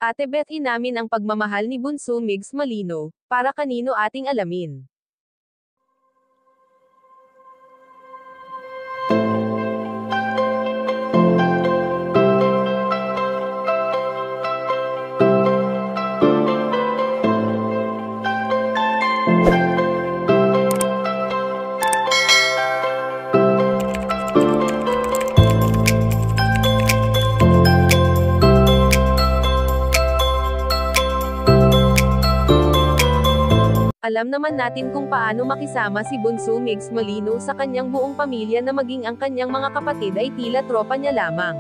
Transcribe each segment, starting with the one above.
Ate Beth inamin ang pagmamahal ni Bunso Migs Malino, para kanino ating alamin. Alam naman natin kung paano makisama si Bunso Migs Malino sa kanyang buong pamilya na maging ang kanyang mga kapatid ay tila tropa niya lamang.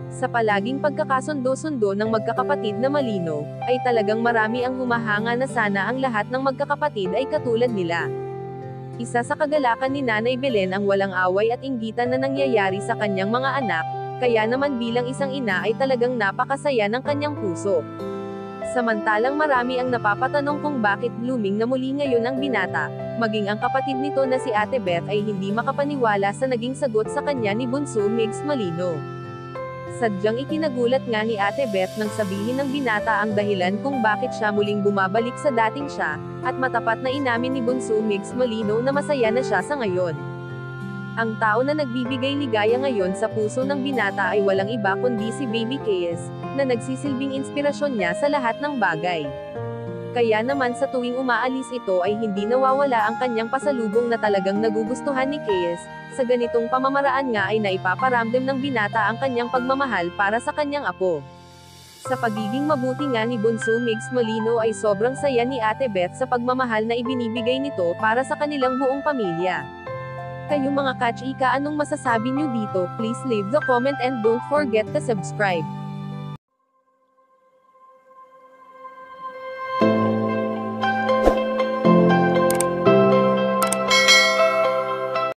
Sa palaging pagkakasundo-sundo ng magkakapatid na Malino, ay talagang marami ang humahanga na sana ang lahat ng magkakapatid ay katulad nila. Isa sa kagalakan ni Nanay Belen ang walang away at inggitan na nangyayari sa kanyang mga anak, kaya naman bilang isang ina ay talagang napakasaya ng kanyang puso. Samantalang marami ang napapatanong kung bakit blooming na muli ngayon ang binata, maging ang kapatid nito na si Ate Beth ay hindi makapaniwala sa naging sagot sa kanya ni Bunso Migs Malino. Sadyang ikinagulat nga ni Ate Beth nang sabihin ng binata ang dahilan kung bakit siya muling bumabalik sa dating siya, at matapat na inamin ni Bunso Migs Malino na masaya na siya sa ngayon. Ang tao na nagbibigay ligaya ngayon sa puso ng binata ay walang iba kundi si Baby Keyes, na nagsisilbing inspirasyon niya sa lahat ng bagay. Kaya naman sa tuwing umaalis ito ay hindi nawawala ang kanyang pasalubong na talagang nagugustuhan ni Keyes. Sa ganitong pamamaraan nga ay naipaparamdam ng binata ang kanyang pagmamahal para sa kanyang apo. Sa pagiging mabuti nga ni Bunso Migs Malino ay sobrang saya ni Ate Beth sa pagmamahal na ibinibigay nito para sa kanilang buong pamilya. Kayong mga kachika, anong masasabi nyo dito? Please leave the comment and don't forget to subscribe.